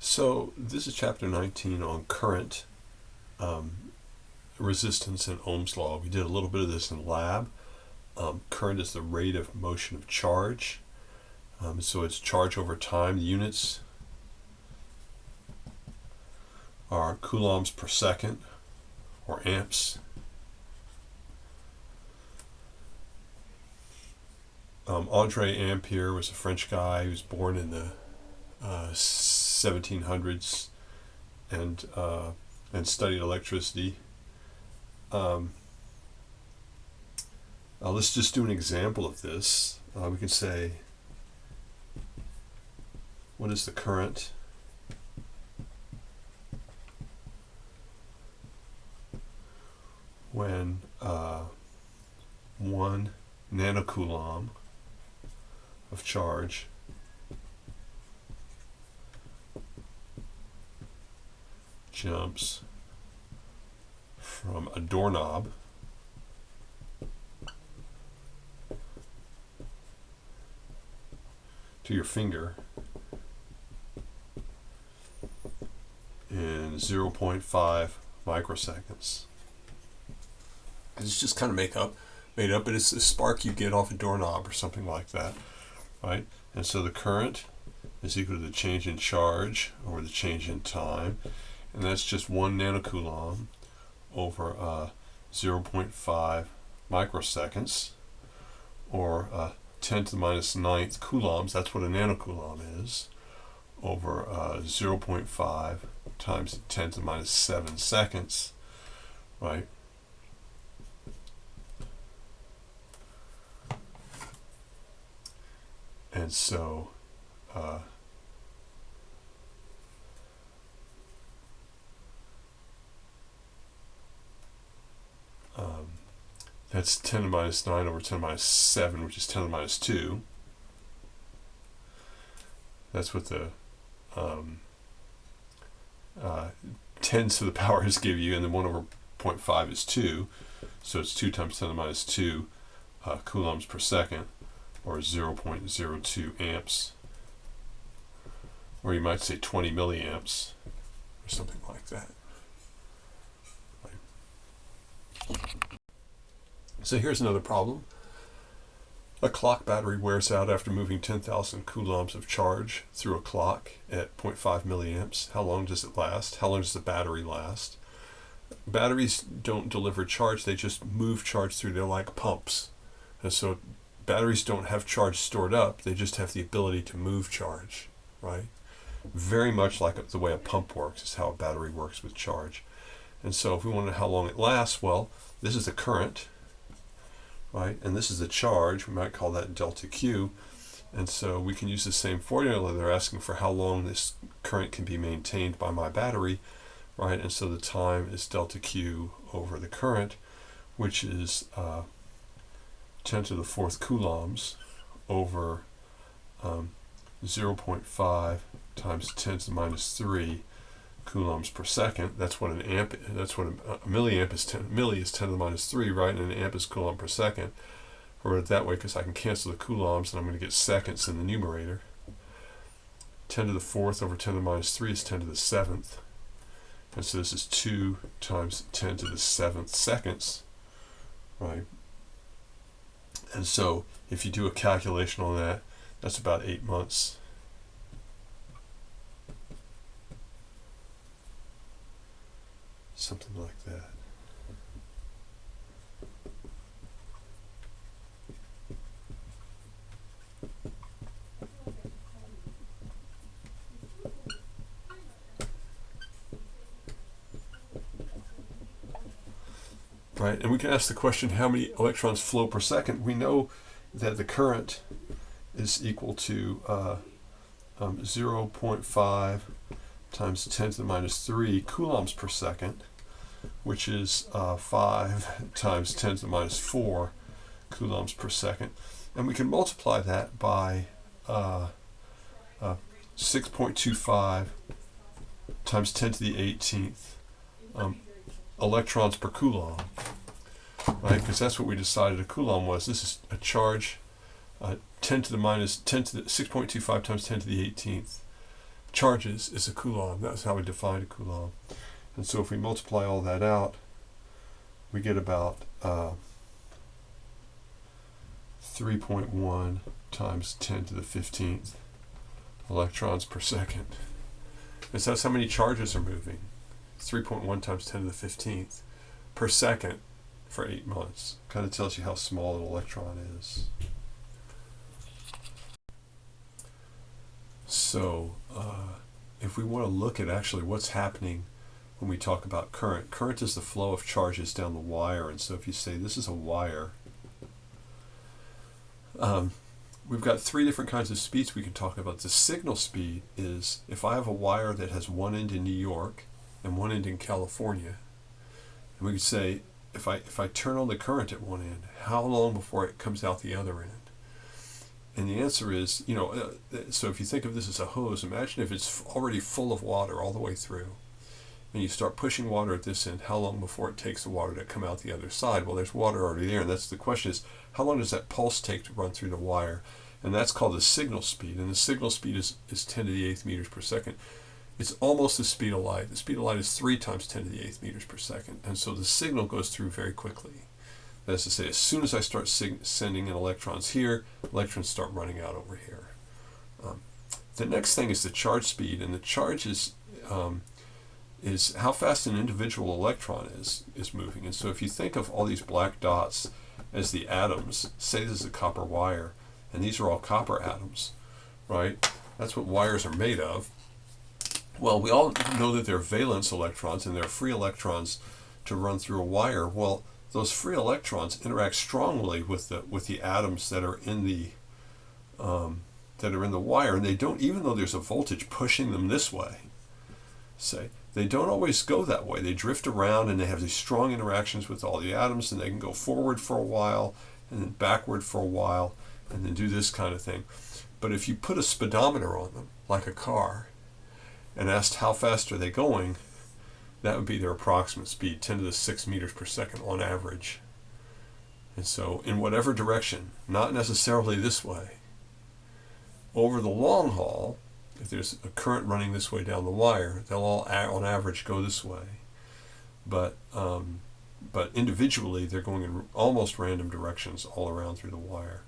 So this is chapter 19 on current, resistance, and Ohm's law. We did a little bit of this in lab. Current is the rate of motion of charge. So it's charge over time. The units are coulombs per second, or amps. Andre Ampere was a French guy who was born in the 1700s and studied electricity. Let's just do an example of this. We can say, what is the current when 1 nanocoulomb of charge jumps from a doorknob to your finger in 0.5 microseconds. It's just kind of made up, but it's the spark you get off a doorknob or something like that, right? And so the current is equal to the change in charge over the change in time, and that's just 1 nanocoulomb over 0.5 microseconds, or 10 to the minus 9th coulombs. That's what a nanocoulomb is, over 0.5 times 10 to the minus 7 seconds, right? And so that's 10 to the minus 9 over 10 to the minus 7, which is 10 to the minus 2. That's what the 10s to the powers give you, and then 1 over 0.5 is 2. So it's 2 times 10 to the minus 2 coulombs per second, or 0.02 amps. Or you might say 20 milliamps, or something like that. So here's another problem. A clock battery wears out after moving 10,000 coulombs of charge through a clock at 0.5 milliamps. How long does it last? How long does the battery last? Batteries don't deliver charge, they just move charge through. They're like pumps. And so batteries don't have charge stored up, they just have the ability to move charge, right? Very much like the way a pump works is how a battery works with charge. And so if we want to know how long it lasts, well, this is the current, right? And this is the charge. We might call that delta Q. And so we can use the same formula. They're asking for how long this current can be maintained by my battery, right? And so the time is delta Q over the current, which is 10 to the 4th coulombs over 0.5 times 10 to the minus 3 coulombs per second. That's what an amp. That's what a milliamp is. 10 milli is 10 to the minus 3, right? And an amp is coulomb per second. I wrote it that way because I can cancel the coulombs, and I'm going to get seconds in the numerator. 10 to the 4th over 10 to the minus 3 is 10 to the 7th, and so this is 2 times 10 to the 7th seconds, right? And so if you do a calculation on that, that's about 8 months. Something like that. Right, and we can ask the question, how many electrons flow per second? We know that the current is equal to 0.5 times 10 to the minus 3 coulombs per second, which is 5 times 10 to the minus 4 coulombs per second. And we can multiply that by 6.25 times 10 to the 18th electrons per coulomb, right? Because that's what we decided a coulomb was. This is a charge 10 to the minus 10 to the 6.25 times 10 to the 18th charges is a coulomb. That's how we define a coulomb. And so if we multiply all that out, we get about 3.1 times 10 to the 15th electrons per second. And so that's how many charges are moving. 3.1 times 10 to the 15th per second for 8 months. Kind of tells you how small an electron is. So if we want to look at actually what's happening when we talk about current, current is the flow of charges down the wire. And so if you say this is a wire, we've got 3 different kinds of speeds we can talk about. The signal speed is if I have a wire that has one end in New York and one end in California, and we could say if I turn on the current at one end, how long before it comes out the other end? And the answer is, so if you think of this as a hose, imagine if it's already full of water all the way through, and you start pushing water at this end, how long before it takes the water to come out the other side? Well, there's water already there, and that's the question is, how long does that pulse take to run through the wire? And that's called the signal speed, and the signal speed is 10 to the 8th meters per second. It's almost the speed of light. The speed of light is 3 times 10 to the 8th meters per second, and so the signal goes through very quickly. That is to say, as soon as I start sending in electrons here, electrons start running out over here. The next thing is the charge speed, and the charge is how fast an individual electron is moving. And so if you think of all these black dots as the atoms, say this is a copper wire, and these are all copper atoms, right? That's what wires are made of. Well, we all know that they're valence electrons, and they're free electrons to run through a wire. Well, those free electrons interact strongly with the atoms that are in the wire, and they don't, even though there's a voltage pushing them this way, say, they don't always go that way. They drift around, and they have these strong interactions with all the atoms, and they can go forward for a while and then backward for a while and then do this kind of thing. But if you put a speedometer on them, like a car, and asked how fast are they going, that would be their approximate speed, 10 to the 6 meters per second on average. And so in whatever direction, not necessarily this way, over the long haul, if there's a current running this way down the wire, they'll all on average go this way. But individually, they're going in almost random directions all around through the wire.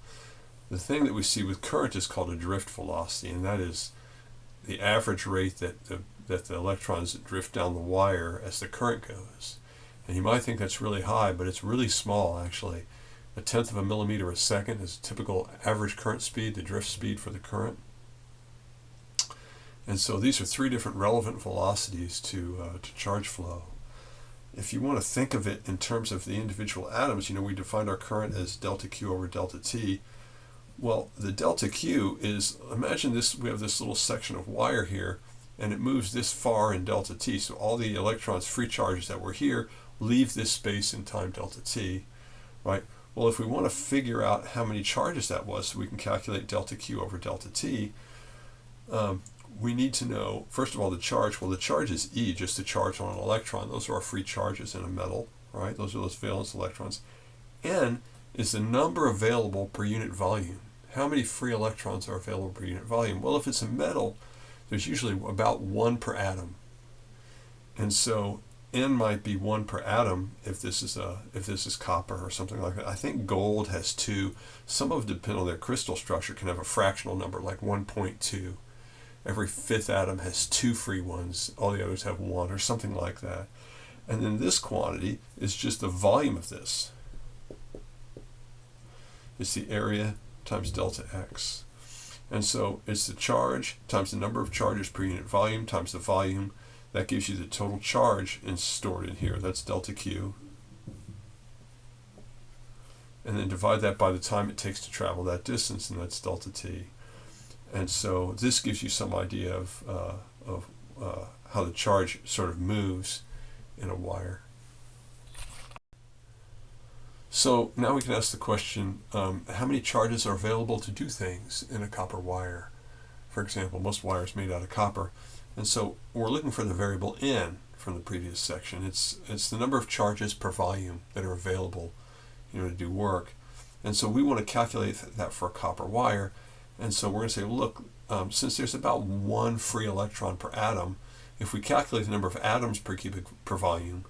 The thing that we see with current is called a drift velocity, and that is the average rate that the electrons drift down the wire as the current goes. And you might think that's really high, but it's really small actually. 1/10 of a millimeter a second is a typical average current speed, the drift speed for the current. And so these are 3 different relevant velocities to charge flow. If you want to think of it in terms of the individual atoms, we defined our current as delta Q over delta T. Well, the delta Q is, imagine this, we have this little section of wire here, and it moves this far in delta T. So all the electrons, free charges that were here, leave this space in time delta T, right? Well, if we want to figure out how many charges that was so we can calculate delta Q over delta T, we need to know, first of all, the charge. Well, the charge is E, just the charge on an electron. Those are our free charges in a metal, right? Those are those valence electrons. N is the number available per unit volume. How many free electrons are available per unit volume? Well, if it's a metal, there's usually about 1 per atom. And so N might be 1 per atom if this is copper or something like that. I think gold has 2. Some of it, depending on their crystal structure, can have a fractional number like 1.2. Every 5th atom has 2 free ones. All the others have 1 or something like that. And then this quantity is just the volume of this. It's the area times delta X. And so it's the charge times the number of charges per unit volume times the volume. That gives you the total charge stored in here. That's delta Q. And then divide that by the time it takes to travel that distance, and that's delta T. And so this gives you some idea of how the charge sort of moves in a wire. So now we can ask the question, how many charges are available to do things in a copper wire? For example, most wires made out of copper. And so we're looking for the variable N from the previous section. It's the number of charges per volume that are available to do work. And so we want to calculate that for a copper wire. And so we're going to say, look, since there's about one free electron per atom, if we calculate the number of atoms per volume,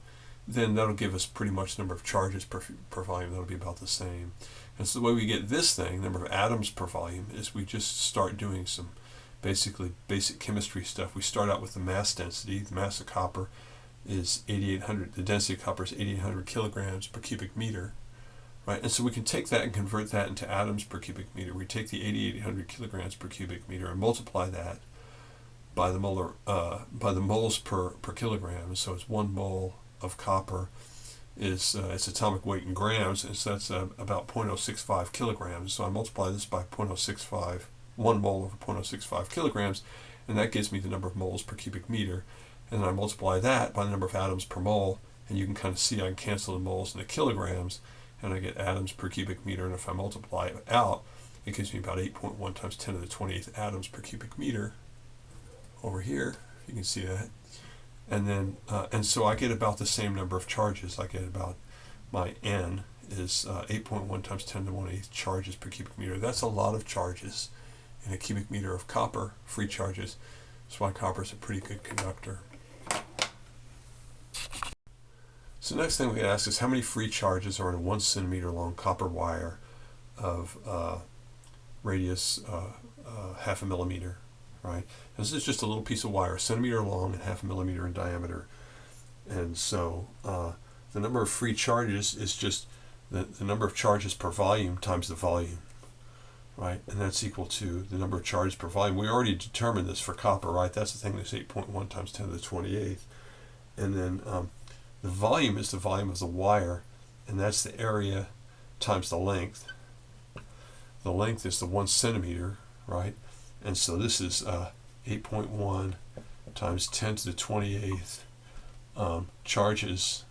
then that'll give us pretty much the number of charges per volume. That'll be about the same. And so the way we get this thing, number of atoms per volume, is we just start doing some basically basic chemistry stuff. We start out with the mass density. The mass of copper is 8,800. The density of copper is 8,800 kilograms per cubic meter, right? And so we can take that and convert that into atoms per cubic meter. We take the 8,800 kilograms per cubic meter and multiply that by the moles per kilogram. So it's 1 mole of copper is its atomic weight in grams, and so that's about 0.065 kilograms. So I multiply this by 0.065, 1 mole over 0.065 kilograms, and that gives me the number of moles per cubic meter. And then I multiply that by the number of atoms per mole, and you can kind of see I can cancel the moles and the kilograms, and I get atoms per cubic meter. And if I multiply it out, it gives me about 8.1 times 10 to the 28th atoms per cubic meter over here, if you can see that. And then, and so I get about the same number of charges. I get about, my N is 8.1 times 10 to the 1/8 charges per cubic meter. That's a lot of charges in a cubic meter of copper, free charges. That's why copper is a pretty good conductor. So the next thing we can ask is how many free charges are in a 1 centimeter long copper wire of radius half a millimeter, right? And this is just a little piece of wire, a centimeter long and half a millimeter in diameter. And so the number of free charges is just the number of charges per volume times the volume, right? And that's equal to the number of charges per volume. We already determined this for copper, right? That's the thing that's 8.1 times 10 to the 28th. And then the volume is the volume of the wire, and that's the area times the length. The length is the 1 centimeter, right? And so this is 8.1 times 10 to the 28th charges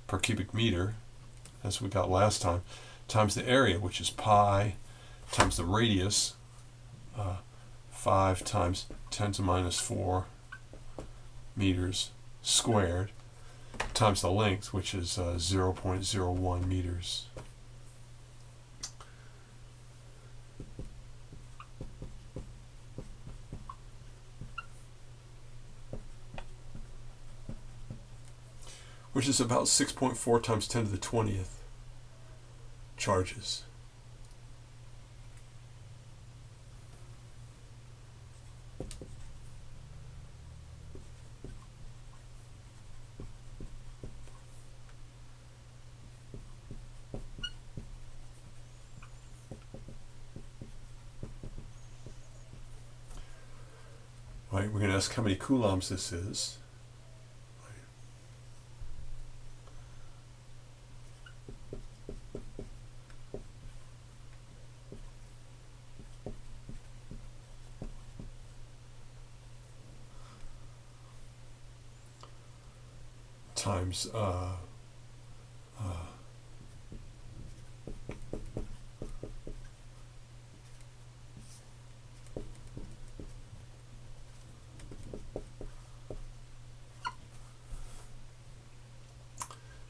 per cubic meter, that's what we got last time, times the area, which is pi, times the radius, 5 times 10 to minus 4 meters squared, times the length, which is 0.01 meters. Which is about 6.4 times 10 to the 20th charges. Right, we're going to ask how many coulombs this is. Times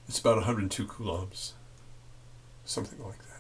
it's about 102 coulombs, something like that.